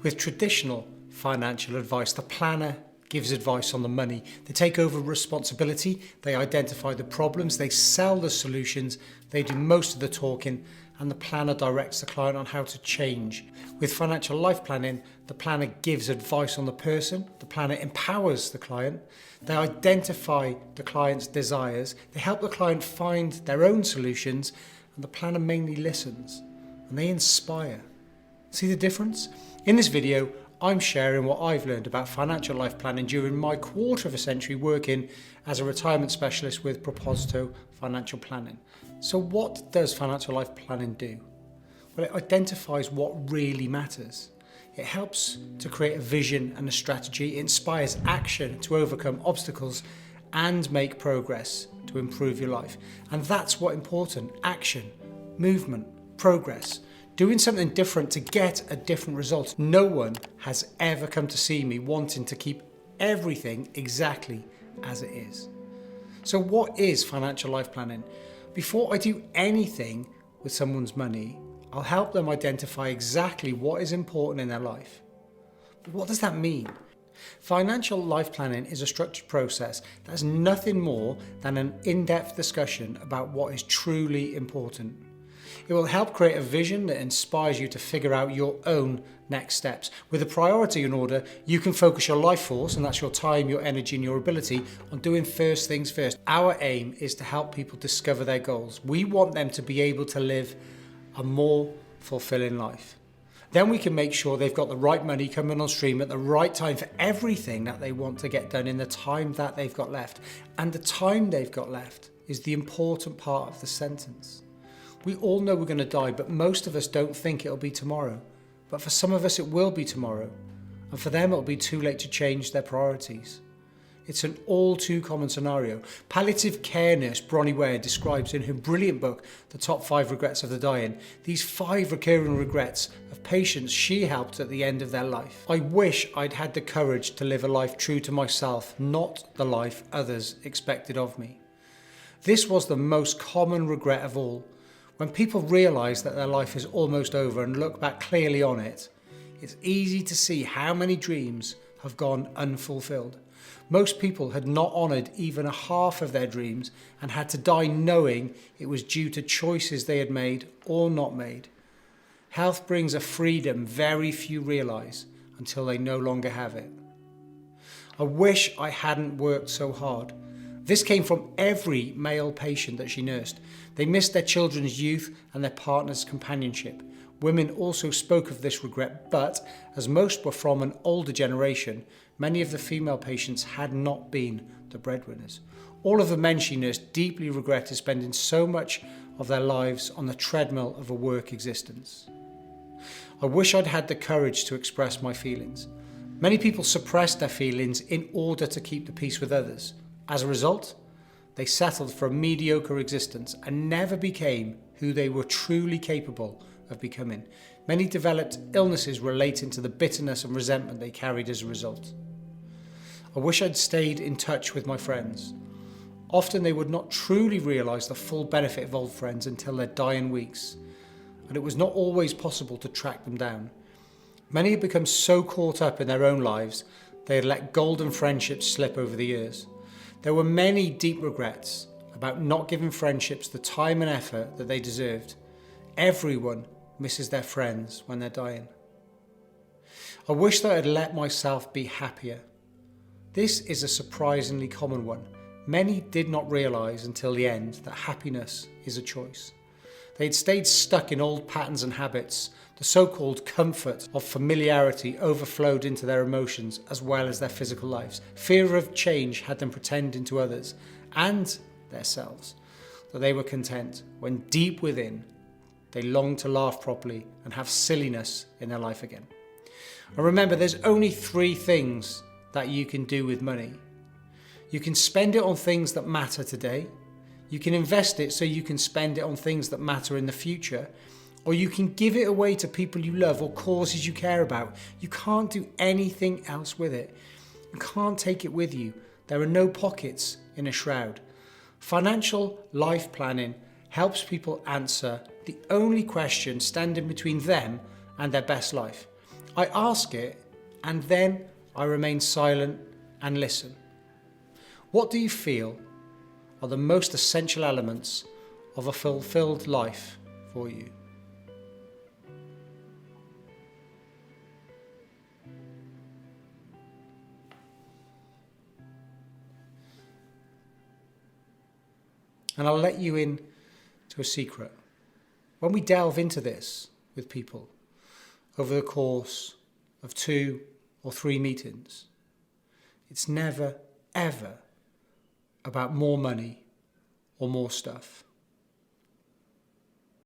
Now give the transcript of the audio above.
With traditional financial advice, the planner gives advice on the money. They take over responsibility, they identify the problems, they sell the solutions, they do most of the talking, and the planner directs the client on how to change. With financial life planning, the planner gives advice on the person, the planner empowers the client, they identify the client's desires, they help the client find their own solutions, and the planner mainly listens, and they inspire. See the difference? In this video, I'm sharing what I've learned about financial life planning during my quarter of a century working as a retirement specialist with Proposito Financial Planning. So what does financial life planning do? Well, it identifies what really matters. It helps to create a vision and a strategy. It inspires action to overcome obstacles and make progress to improve your life. And that's what's important: action, movement, progress. Doing something different to get a different result. No one has ever come to see me wanting to keep everything exactly as it is. So what is financial life planning? Before I do anything with someone's money, I'll help them identify exactly what is important in their life. But what does that mean? Financial life planning is a structured process that is nothing more than an in-depth discussion about what is truly important. It will help create a vision that inspires you to figure out your own next steps. With a priority in order, you can focus your life force, and that's your time, your energy, and your ability, on doing first things first. Our aim is to help people discover their goals. We want them to be able to live a more fulfilling life. Then we can make sure they've got the right money coming on stream at the right time for everything that they want to get done in the time that they've got left. And the time they've got left is the important part of the sentence. We all know we're going to die, but most of us don't think it'll be tomorrow. But for some of us it will be tomorrow, and for them it'll be too late to change their priorities. It's an all too common scenario. Palliative care nurse Bronnie Ware describes in her brilliant book, The Top 5 Regrets of the Dying, these 5 recurring regrets of patients she helped at the end of their life. I wish I'd had the courage to live a life true to myself, not the life others expected of me. This was the most common regret of all. When people realise that their life is almost over and look back clearly on it, it's easy to see how many dreams have gone unfulfilled. Most people had not honoured even a half of their dreams and had to die knowing it was due to choices they had made or not made. Health brings a freedom very few realise until they no longer have it. I wish I hadn't worked so hard. This came from every male patient that she nursed. They missed their children's youth and their partner's companionship. Women also spoke of this regret, but as most were from an older generation, many of the female patients had not been the breadwinners. All of the men she nursed deeply regretted spending so much of their lives on the treadmill of a work existence. I wish I'd had the courage to express my feelings. Many people suppressed their feelings in order to keep the peace with others. As a result, they settled for a mediocre existence and never became who they were truly capable of becoming. Many developed illnesses relating to the bitterness and resentment they carried as a result. I wish I'd stayed in touch with my friends. Often they would not truly realise the full benefit of old friends until their dying weeks, and it was not always possible to track them down. Many had become so caught up in their own lives they had let golden friendships slip over the years. There were many deep regrets about not giving friendships the time and effort that they deserved. Everyone misses their friends when they're dying. I wish that I'd let myself be happier. This is a surprisingly common one. Many did not realise until the end that happiness is a choice. They had stayed stuck in old patterns and habits. The so-called comfort of familiarity overflowed into their emotions as well as their physical lives. Fear of change had them pretending to others and themselves that they were content, when deep within they longed to laugh properly and have silliness in their life again. And remember, there's only 3 things that you can do with money. You can spend it on things that matter today. You can invest it so you can spend it on things that matter in the future. Or you can give it away to people you love or causes you care about. You can't do anything else with it. You can't take it with you. There are no pockets in a shroud. Financial life planning helps people answer the only question standing between them and their best life. I ask it, and then I remain silent and listen. What do you feel are the most essential elements of a fulfilled life for you? And I'll let you in to a secret. When we delve into this with people over the course of 2 or 3 meetings, it's never, ever about more money or more stuff.